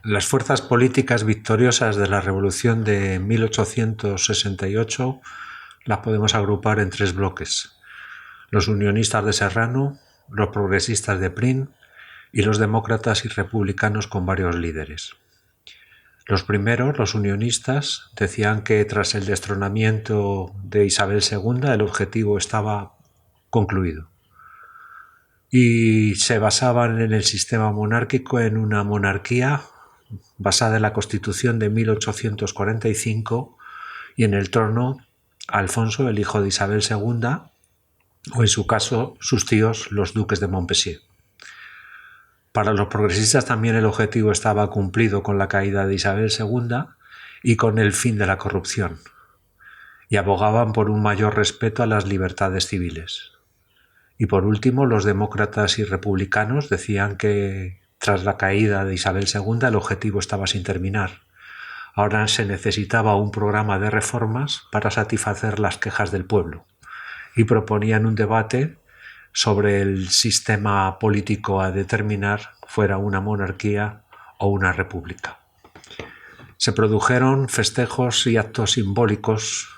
Las fuerzas políticas victoriosas de la Revolución de 1868 las podemos agrupar en tres bloques: los unionistas de Serrano, los progresistas de Prim y los demócratas y republicanos con varios líderes. Los primeros, los unionistas, decían que tras el destronamiento de Isabel II el objetivo estaba concluido y se basaban en el sistema monárquico, en una monarquía basada en la Constitución de 1845 y en el trono Alfonso, el hijo de Isabel II, o en su caso sus tíos, los duques de Montpensier. Para los progresistas también el objetivo estaba cumplido con la caída de Isabel II y con el fin de la corrupción, y abogaban por un mayor respeto a las libertades civiles. Y por último, los demócratas y republicanos decían que tras la caída de Isabel II el objetivo estaba sin terminar. Ahora se necesitaba un programa de reformas para satisfacer las quejas del pueblo, y proponían un debate sobre el sistema político a determinar, fuera una monarquía o una república. Se produjeron festejos y actos simbólicos,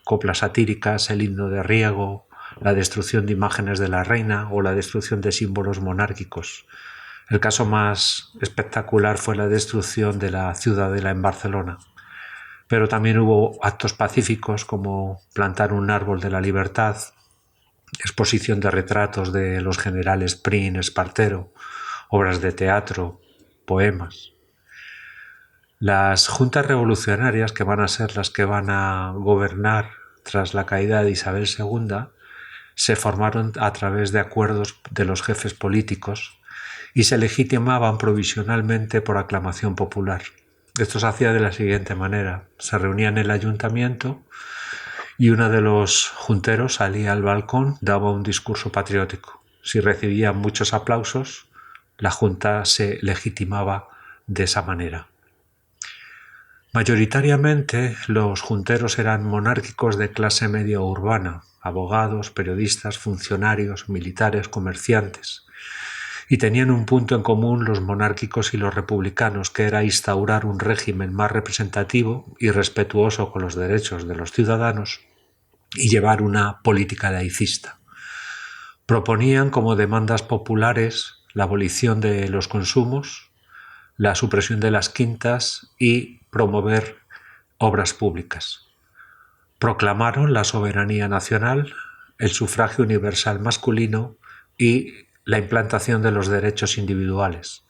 coplas satíricas, el himno de riego, la destrucción de imágenes de la reina o la destrucción de símbolos monárquicos. El caso más espectacular fue la destrucción de la Ciudadela en Barcelona. Pero también hubo actos pacíficos como plantar un árbol de la libertad, exposición de retratos de los generales Prim, Espartero, obras de teatro, poemas. Las juntas revolucionarias, que van a ser las que van a gobernar tras la caída de Isabel II, se formaron a través de acuerdos de los jefes políticos y se legitimaban provisionalmente por aclamación popular. Esto se hacía de la siguiente manera: se reunían en el ayuntamiento y uno de los junteros salía al balcón, daba un discurso patriótico. Si recibía muchos aplausos, la junta se legitimaba de esa manera. Mayoritariamente los junteros eran monárquicos de clase media urbana, abogados, periodistas, funcionarios, militares, comerciantes. Y tenían un punto en común los monárquicos y los republicanos, que era instaurar un régimen más representativo y respetuoso con los derechos de los ciudadanos y llevar una política laicista. Proponían como demandas populares la abolición de los consumos, la supresión de las quintas y promover obras públicas. Proclamaron la soberanía nacional, el sufragio universal masculino y la implantación de los derechos individuales.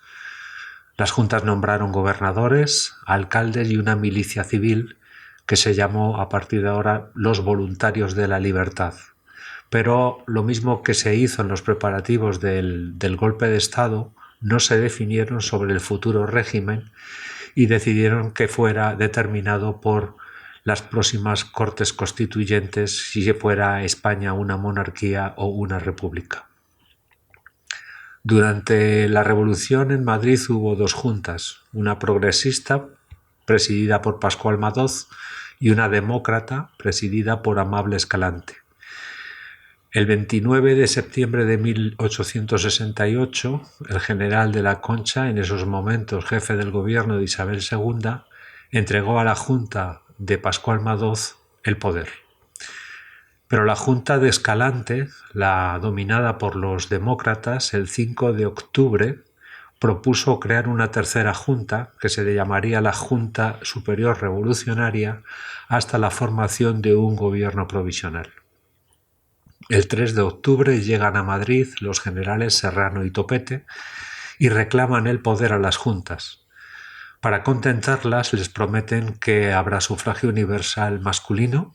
Las juntas nombraron gobernadores, alcaldes y una milicia civil que se llamó a partir de ahora los Voluntarios de la Libertad. Pero lo mismo que se hizo en los preparativos del golpe de Estado, no se definieron sobre el futuro régimen y decidieron que fuera determinado por las próximas Cortes Constituyentes si fuera España una monarquía o una república. Durante la Revolución en Madrid hubo dos juntas, una progresista presidida por Pascual Madoz y una demócrata presidida por Amable Escalante. El 29 de septiembre de 1868, el general de la Concha, en esos momentos jefe del gobierno de Isabel II, entregó a la Junta de Pascual Madoz el poder. Pero la Junta de Escalante, la dominada por los demócratas, el 5 de octubre propuso crear una tercera junta que se le llamaría la Junta Superior Revolucionaria hasta la formación de un gobierno provisional. El 3 de octubre llegan a Madrid los generales Serrano y Topete y reclaman el poder a las juntas. Para contentarlas les prometen que habrá sufragio universal masculino,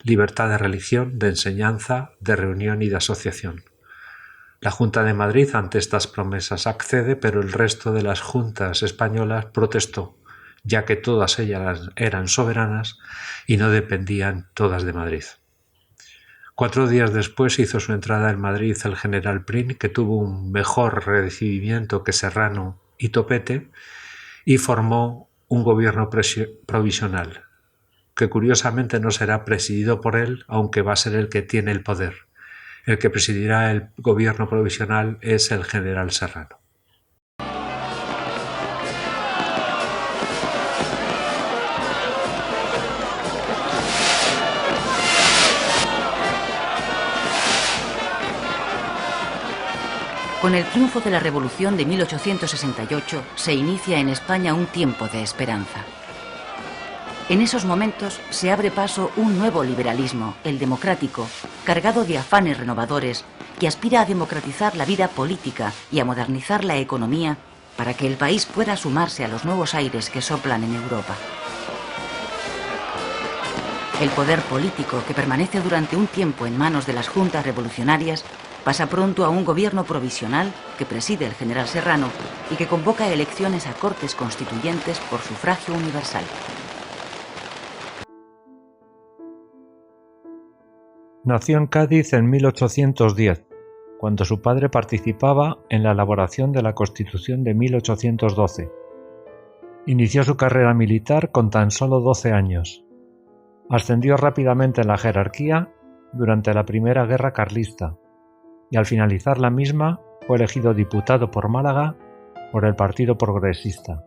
libertad de religión, de enseñanza, de reunión y de asociación. La Junta de Madrid ante estas promesas accede, pero el resto de las juntas españolas protestó, ya que todas ellas eran soberanas y no dependían todas de Madrid. 4 días después hizo su entrada en Madrid el general Prim, que tuvo un mejor recibimiento que Serrano y Topete, y formó un gobierno provisional, que curiosamente no será presidido por él, aunque va a ser el que tiene el poder. El que presidirá el gobierno provisional es el general Serrano. Con el triunfo de la Revolución de 1868 se inicia en España un tiempo de esperanza. En esos momentos se abre paso un nuevo liberalismo, el democrático, cargado de afanes renovadores, que aspira a democratizar la vida política y a modernizar la economía para que el país pueda sumarse a los nuevos aires que soplan en Europa. El poder político, que permanece durante un tiempo en manos de las juntas revolucionarias, pasa pronto a un gobierno provisional que preside el general Serrano y que convoca elecciones a Cortes Constituyentes por sufragio universal. Nació en Cádiz en 1810, cuando su padre participaba en la elaboración de la Constitución de 1812. Inició su carrera militar con tan solo 12 años. Ascendió rápidamente en la jerarquía durante la Primera Guerra Carlista y al finalizar la misma fue elegido diputado por Málaga por el Partido Progresista.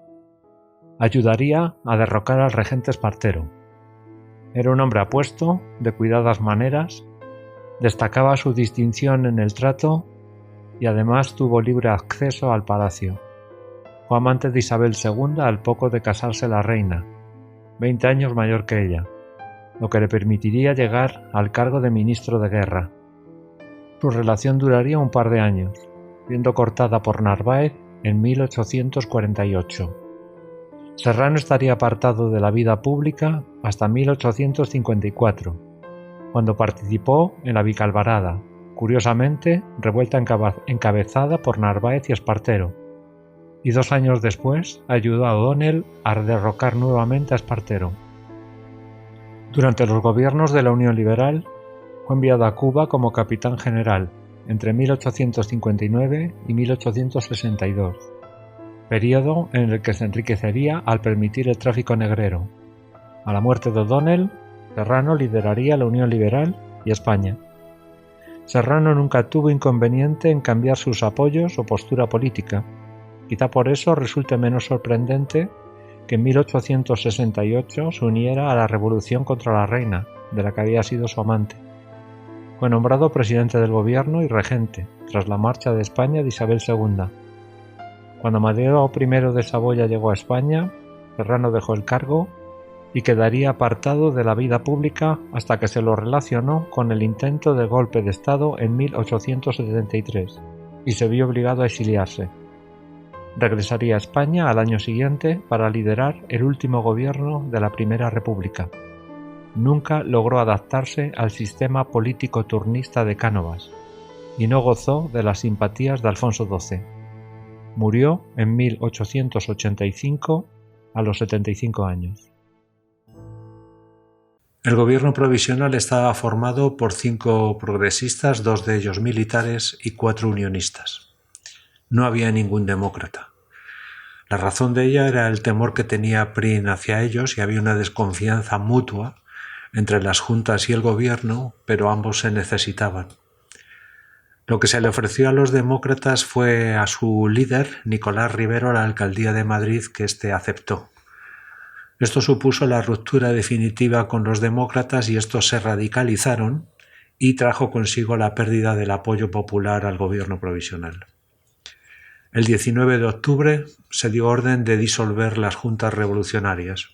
Ayudaría a derrocar al regente Espartero. Era un hombre apuesto, de cuidadas maneras, destacaba su distinción en el trato y además tuvo libre acceso al palacio. Fue amante de Isabel II al poco de casarse la reina, 20 años mayor que ella, lo que le permitiría llegar al cargo de ministro de guerra. Su relación duraría un par de años, siendo cortada por Narváez en 1848. Serrano estaría apartado de la vida pública hasta 1854, cuando participó en la Vicalvarada, curiosamente revuelta encabezada por Narváez y Espartero, y 2 años después ayudó a O'Donnell a derrocar nuevamente a Espartero. Durante los gobiernos de la Unión Liberal fue enviado a Cuba como capitán general entre 1859 y 1862. Período en el que se enriquecería al permitir el tráfico negrero. A la muerte de O'Donnell, Serrano lideraría la Unión Liberal y España. Serrano nunca tuvo inconveniente en cambiar sus apoyos o postura política. Quizá por eso resulte menos sorprendente que en 1868 se uniera a la revolución contra la reina, de la que había sido su amante. Fue nombrado presidente del gobierno y regente, tras la marcha de España de Isabel II. Cuando Amadeo I de Saboya llegó a España, Serrano dejó el cargo y quedaría apartado de la vida pública hasta que se lo relacionó con el intento de golpe de Estado en 1873 y se vio obligado a exiliarse. Regresaría a España al año siguiente para liderar el último gobierno de la Primera República. Nunca logró adaptarse al sistema político turnista de Cánovas y no gozó de las simpatías de Alfonso XII. Murió en 1885 a los 75 años. El gobierno provisional estaba formado por 5 progresistas, 2 de ellos militares y 4 unionistas. No había ningún demócrata. La razón de ella era el temor que tenía Prim hacia ellos y había una desconfianza mutua entre las juntas y el gobierno, pero ambos se necesitaban. Lo que se le ofreció a los demócratas fue a su líder, Nicolás Rivero, la alcaldía de Madrid, que éste aceptó. Esto supuso la ruptura definitiva con los demócratas y estos se radicalizaron y trajo consigo la pérdida del apoyo popular al gobierno provisional. El 19 de octubre se dio orden de disolver las juntas revolucionarias.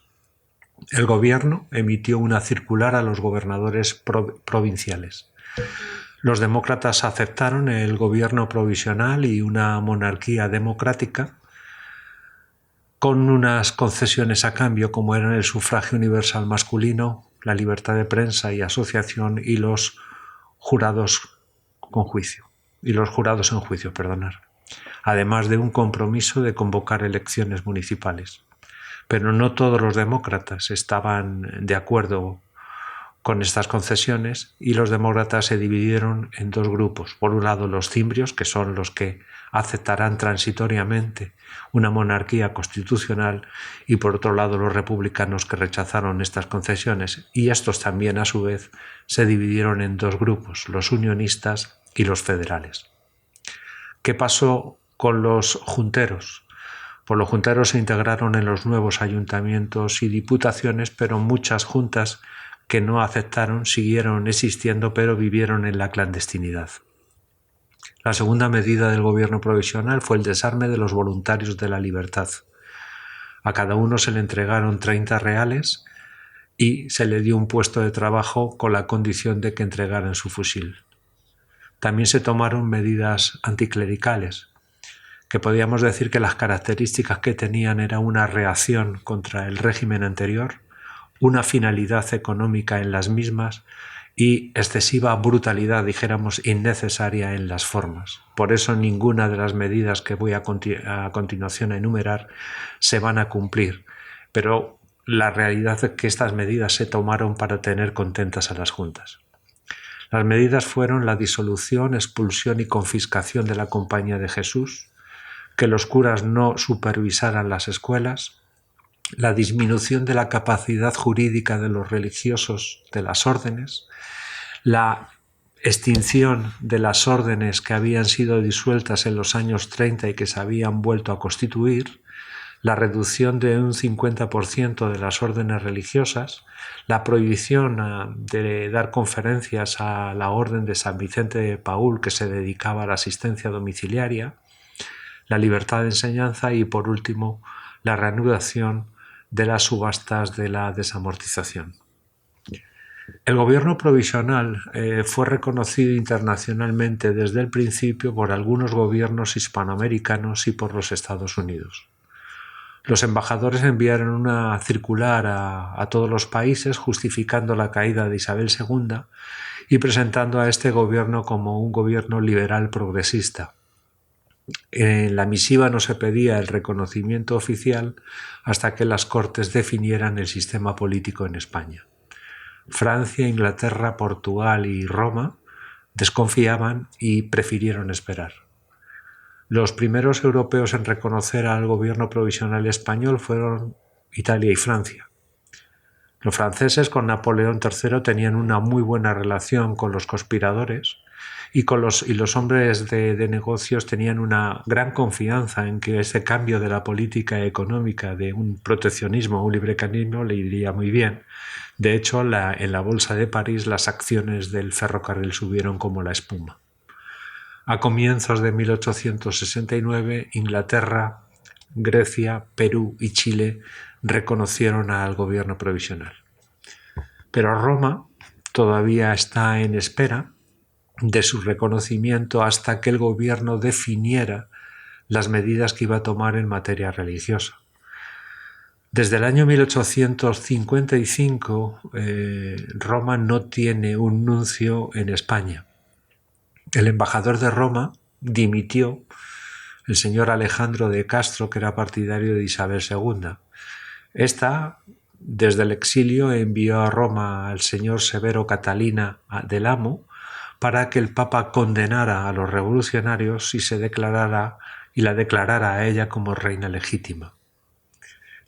El gobierno emitió una circular a los gobernadores provinciales. Los demócratas aceptaron el gobierno provisional y una monarquía democrática con unas concesiones a cambio, como eran el sufragio universal masculino, la libertad de prensa y asociación y los jurados en juicio, además de un compromiso de convocar elecciones municipales. Pero no todos los demócratas estaban de acuerdo con estas concesiones y los demócratas se dividieron en 2 grupos. Por un lado, los cimbrios, que son los que aceptarán transitoriamente una monarquía constitucional, y por otro lado los republicanos, que rechazaron estas concesiones, y estos también a su vez se dividieron en 2 grupos, los unionistas y los federales. ¿Qué pasó con los junteros? Pues los junteros se integraron en los nuevos ayuntamientos y diputaciones, pero muchas juntas que no aceptaron siguieron existiendo, pero vivieron en la clandestinidad. La segunda medida del gobierno provisional fue el desarme de los voluntarios de la libertad. A cada uno se le entregaron 30 reales y se le dio un puesto de trabajo con la condición de que entregaran su fusil. También se tomaron medidas anticlericales, que podíamos decir que las características que tenían era una reacción contra el régimen anterior, una finalidad económica en las mismas y excesiva brutalidad, dijéramos, innecesaria en las formas. Por eso ninguna de las medidas que voy a continuación a enumerar se van a cumplir, pero la realidad es que estas medidas se tomaron para tener contentas a las juntas. Las medidas fueron la disolución, expulsión y confiscación de la Compañía de Jesús, que los curas no supervisaran las escuelas, la disminución de la capacidad jurídica de los religiosos de las órdenes, la extinción de las órdenes que habían sido disueltas en los años 30 y que se habían vuelto a constituir, la reducción de un 50% de las órdenes religiosas, la prohibición de dar conferencias a la Orden de San Vicente de Paúl, que se dedicaba a la asistencia domiciliaria, la libertad de enseñanza y, por último, la reanudación de las subastas de la desamortización. El gobierno provisional fue reconocido internacionalmente desde el principio por algunos gobiernos hispanoamericanos y por los Estados Unidos. Los embajadores enviaron una circular a todos los países justificando la caída de Isabel II y presentando a este gobierno como un gobierno liberal progresista. En la misiva no se pedía el reconocimiento oficial hasta que las Cortes definieran el sistema político en España. Francia, Inglaterra, Portugal y Roma desconfiaban y prefirieron esperar. Los primeros europeos en reconocer al gobierno provisional español fueron Italia y Francia. Los franceses con Napoleón III tenían una muy buena relación con los conspiradores y los hombres de negocios tenían una gran confianza en que ese cambio de la política económica de un proteccionismo a un liberalismo le iría muy bien. De hecho, en la Bolsa de París las acciones del ferrocarril subieron como la espuma. A comienzos de 1869, Inglaterra, Grecia, Perú y Chile reconocieron al gobierno provisional. Pero Roma todavía está en espera de su reconocimiento hasta que el gobierno definiera las medidas que iba a tomar en materia religiosa. Desde el año 1855, Roma no tiene un nuncio en España. El embajador de Roma dimitió, el señor Alejandro de Castro, que era partidario de Isabel II. Esta, desde el exilio, envió a Roma al señor Severo Catalina del Amo para que el Papa condenara a los revolucionarios y la declarara a ella como reina legítima.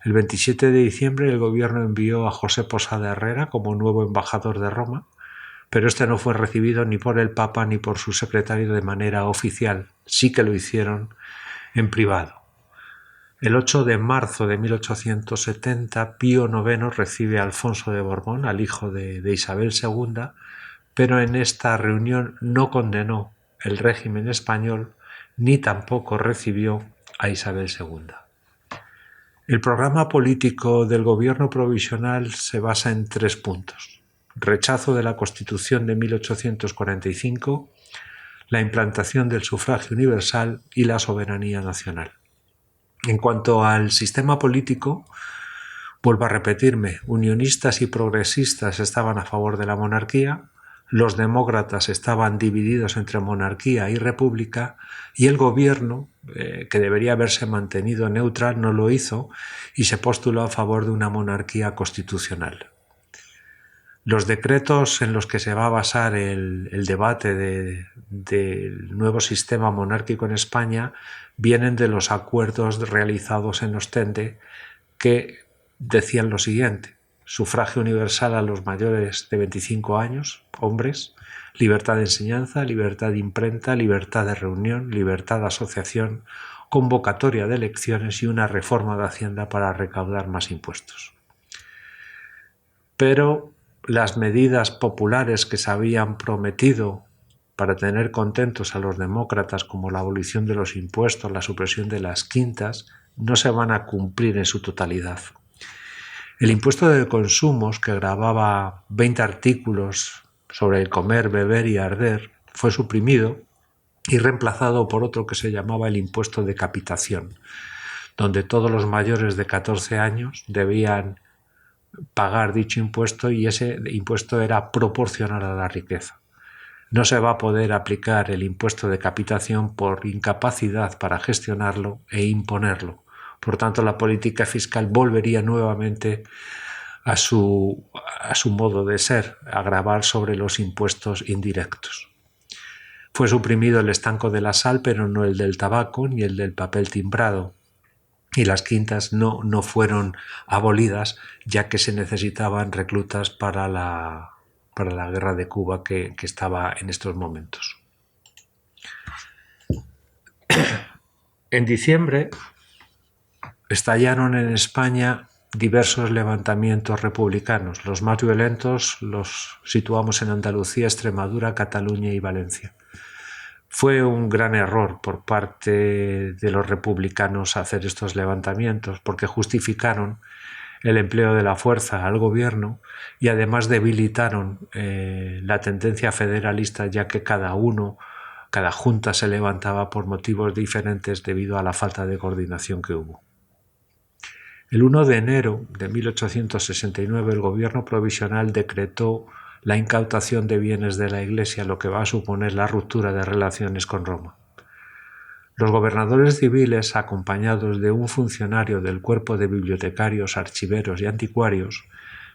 El 27 de diciembre el gobierno envió a José Posada Herrera como nuevo embajador de Roma, pero este no fue recibido ni por el Papa ni por su secretario de manera oficial, sí que lo hicieron en privado. El 8 de marzo de 1870, Pío IX recibe a Alfonso de Borbón, al hijo de Isabel II, pero en esta reunión no condenó el régimen español ni tampoco recibió a Isabel II. El programa político del gobierno provisional se basa en 3 puntos: rechazo de la Constitución de 1845, la implantación del sufragio universal y la soberanía nacional. En cuanto al sistema político, vuelvo a repetirme, unionistas y progresistas estaban a favor de la monarquía, los demócratas estaban divididos entre monarquía y república, y el gobierno, que debería haberse mantenido neutral, no lo hizo y se postuló a favor de una monarquía constitucional. Los decretos en los que se va a basar el debate del nuevo sistema monárquico en España vienen de los acuerdos realizados en Ostende, que decían lo siguiente: sufragio universal a los mayores de 25 años, hombres, libertad de enseñanza, libertad de imprenta, libertad de reunión, libertad de asociación, convocatoria de elecciones y una reforma de Hacienda para recaudar más impuestos. Pero las medidas populares que se habían prometido para tener contentos a los demócratas, como la abolición de los impuestos, la supresión de las quintas, no se van a cumplir en su totalidad. El impuesto de consumos, que grababa 20 artículos sobre el comer, beber y arder, fue suprimido y reemplazado por otro que se llamaba el impuesto de capitación, donde todos los mayores de 14 años debían pagar dicho impuesto, y ese impuesto era proporcional a la riqueza. No se va a poder aplicar el impuesto de capitación por incapacidad para gestionarlo e imponerlo. Por tanto, la política fiscal volvería nuevamente a su modo de ser, a gravar sobre los impuestos indirectos. Fue suprimido el estanco de la sal, pero no el del tabaco ni el del papel timbrado. Y las quintas no fueron abolidas, ya que se necesitaban reclutas para la guerra de Cuba que estaba en estos momentos. En diciembre estallaron en España diversos levantamientos republicanos. Los más violentos los situamos en Andalucía, Extremadura, Cataluña y Valencia. Fue un gran error por parte de los republicanos hacer estos levantamientos, porque justificaron el empleo de la fuerza al gobierno y además debilitaron la tendencia federalista, ya que cada junta se levantaba por motivos diferentes debido a la falta de coordinación que hubo. El 1 de enero de 1869 el gobierno provisional decretó la incautación de bienes de la Iglesia, lo que va a suponer la ruptura de relaciones con Roma. Los gobernadores civiles, acompañados de un funcionario del cuerpo de bibliotecarios, archiveros y anticuarios,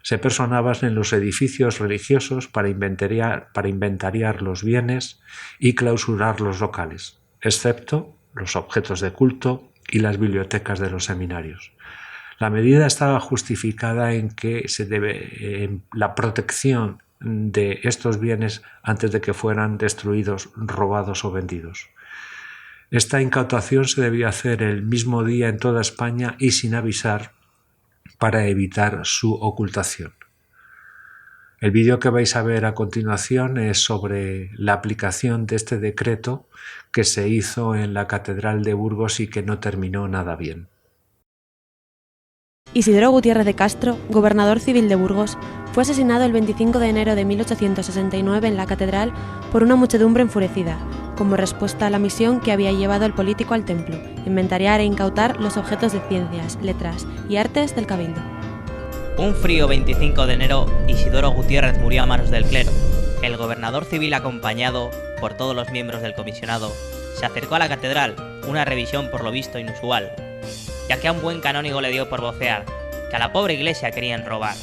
se personaban en los edificios religiosos para inventariar los bienes y clausurar los locales, excepto los objetos de culto y las bibliotecas de los seminarios. La medida estaba justificada en que se debe la protección de estos bienes antes de que fueran destruidos, robados o vendidos. Esta incautación se debía hacer el mismo día en toda España y sin avisar, para evitar su ocultación. El vídeo que vais a ver a continuación es sobre la aplicación de este decreto que se hizo en la Catedral de Burgos y que no terminó nada bien. Isidoro Gutiérrez de Castro, gobernador civil de Burgos, fue asesinado el 25 de enero de 1869 en la catedral por una muchedumbre enfurecida, como respuesta a la misión que había llevado el político al templo, inventariar e incautar los objetos de ciencias, letras y artes del cabildo. Un frío 25 de enero, Isidoro Gutiérrez murió a manos del clero. El gobernador civil, acompañado por todos los miembros del comisionado, se acercó a la catedral, una revisión por lo visto inusual, ya que a un buen canónigo le dio por vocear que a la pobre iglesia querían robar.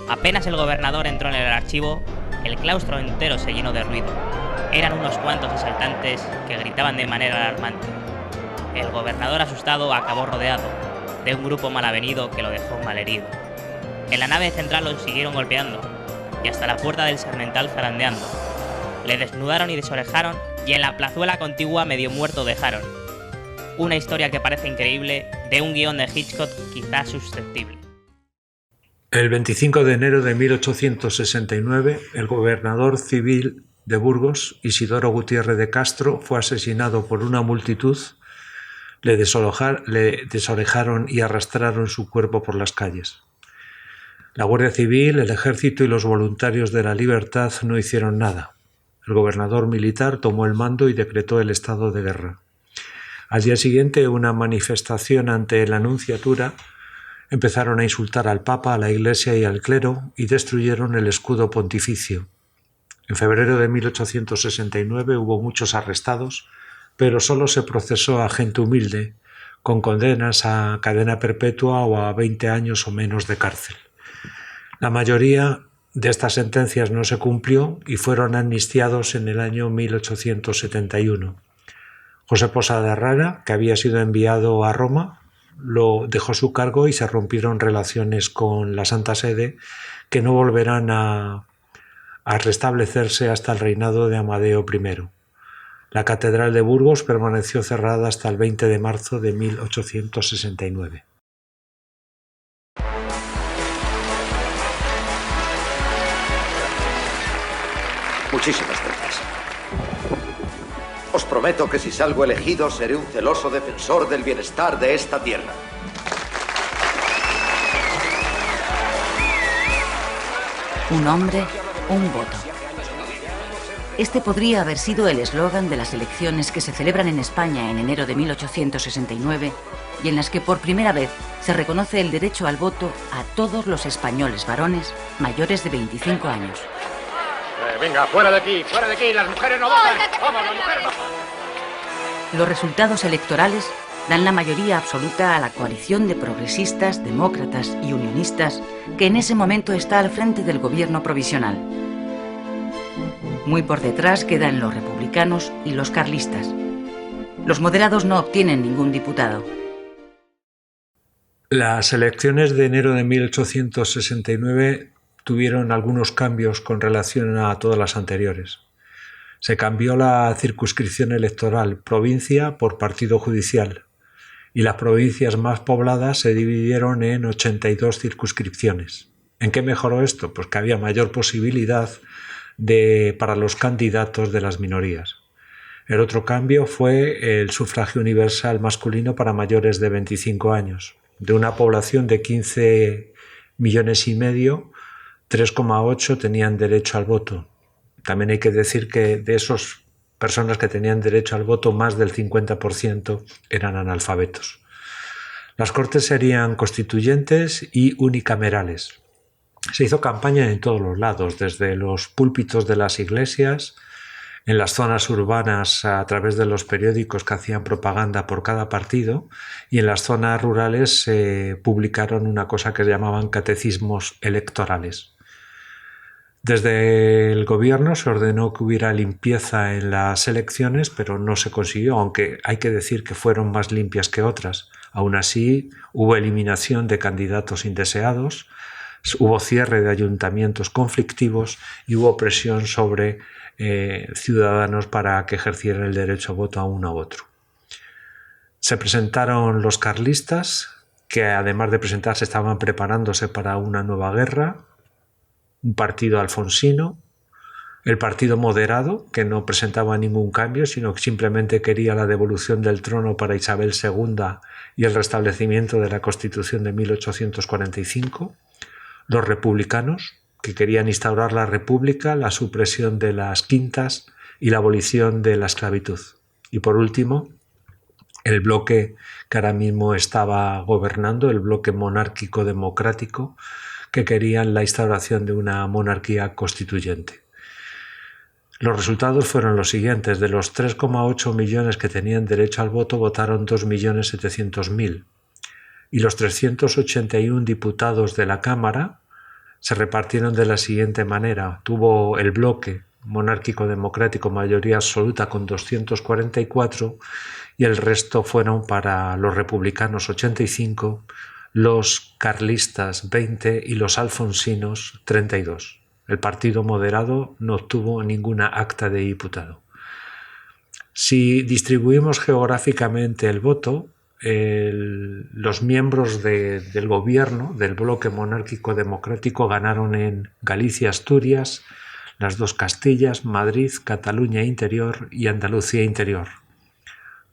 Apenas el gobernador entró en el archivo, el claustro entero se llenó de ruido. Eran unos cuantos asaltantes que gritaban de manera alarmante. El gobernador, asustado, acabó rodeado de un grupo malavenido que lo dejó malherido. En la nave central lo siguieron golpeando y hasta la puerta del Sarmental zarandeando. Le desnudaron y desorejaron y en la plazuela contigua medio muerto dejaron. Una historia que parece increíble, de un guión de Hitchcock quizás susceptible. El 25 de enero de 1869, el gobernador civil de Burgos, Isidoro Gutiérrez de Castro, fue asesinado por una multitud. Le desorejaron y arrastraron su cuerpo por las calles. La Guardia Civil, el Ejército y los voluntarios de la libertad no hicieron nada. El gobernador militar tomó el mando y decretó el estado de guerra. Al día siguiente, una manifestación ante la Nunciatura empezaron a insultar al Papa, a la Iglesia y al clero y destruyeron el escudo pontificio. En febrero de 1869 hubo muchos arrestados, pero solo se procesó a gente humilde, con condenas a cadena perpetua o a 20 años o menos de cárcel. La mayoría de estas sentencias no se cumplió y fueron amnistiados en el año 1871. José Posada Rara, que había sido enviado a Roma, lo dejó su cargo y se rompieron relaciones con la Santa Sede, que no volverán a restablecerse hasta el reinado de Amadeo I. La Catedral de Burgos permaneció cerrada hasta el 20 de marzo de 1869. Muchísimas gracias. Os prometo que si salgo elegido seré un celoso defensor del bienestar de esta tierra. Un hombre, un voto. Este podría haber sido el eslogan de las elecciones que se celebran en España en enero de 1869 y en las que por primera vez se reconoce el derecho al voto a todos los españoles varones mayores de 25 años. Venga, fuera de aquí, las mujeres no votan. Vamos, las mujeres no. Los resultados electorales dan la mayoría absoluta a la coalición de progresistas, demócratas y unionistas que en ese momento está al frente del gobierno provisional. Muy por detrás quedan los republicanos y los carlistas. Los moderados no obtienen ningún diputado. Las elecciones de enero de 1869 tuvieron algunos cambios con relación a todas las anteriores. Se cambió la circunscripción electoral provincia por partido judicial y las provincias más pobladas se dividieron en 82 circunscripciones. ¿En qué mejoró esto? Pues que había mayor posibilidad para los candidatos de las minorías. El otro cambio fue el sufragio universal masculino para mayores de 25 años. De una población de 15 millones y medio, 3,8 tenían derecho al voto. También hay que decir que de esas personas que tenían derecho al voto, más del 50% eran analfabetos. Las Cortes serían constituyentes y unicamerales. Se hizo campaña en todos los lados, desde los púlpitos de las iglesias, en las zonas urbanas a través de los periódicos que hacían propaganda por cada partido, y en las zonas rurales se publicaron una cosa que llamaban catecismos electorales. Desde el gobierno se ordenó que hubiera limpieza en las elecciones, pero no se consiguió, aunque hay que decir que fueron más limpias que otras. Aún así, hubo eliminación de candidatos indeseados, hubo cierre de ayuntamientos conflictivos y hubo presión sobre ciudadanos para que ejercieran el derecho a voto a uno u otro. Se presentaron los carlistas, que además de presentarse estaban preparándose para una nueva guerra, un partido alfonsino, el partido moderado, que no presentaba ningún cambio, sino que simplemente quería la devolución del trono para Isabel II y el restablecimiento de la Constitución de 1845, los republicanos, que querían instaurar la república, la supresión de las quintas y la abolición de la esclavitud. Y por último, el bloque que ahora mismo estaba gobernando, el bloque monárquico democrático, que querían la instauración de una monarquía constituyente. Los resultados fueron los siguientes. De los 3,8 millones que tenían derecho al voto, votaron 2.700.000. Y los 381 diputados de la Cámara se repartieron de la siguiente manera. Tuvo el bloque monárquico democrático mayoría absoluta con 244 y el resto fueron para los republicanos 85, los carlistas 20 y los alfonsinos 32. El partido moderado no obtuvo ninguna acta de diputado. Si distribuimos geográficamente el voto, los miembros del gobierno del bloque monárquico democrático ganaron en Galicia, Asturias, las dos Castillas, Madrid, Cataluña Interior y Andalucía Interior.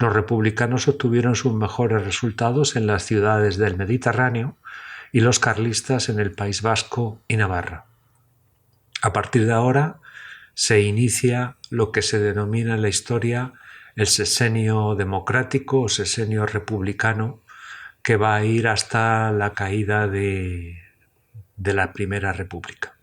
Los republicanos obtuvieron sus mejores resultados en las ciudades del Mediterráneo y los carlistas en el País Vasco y Navarra. A partir de ahora se inicia lo que se denomina en la historia el sexenio democrático o sexenio republicano, que va a ir hasta la caída de la Primera República.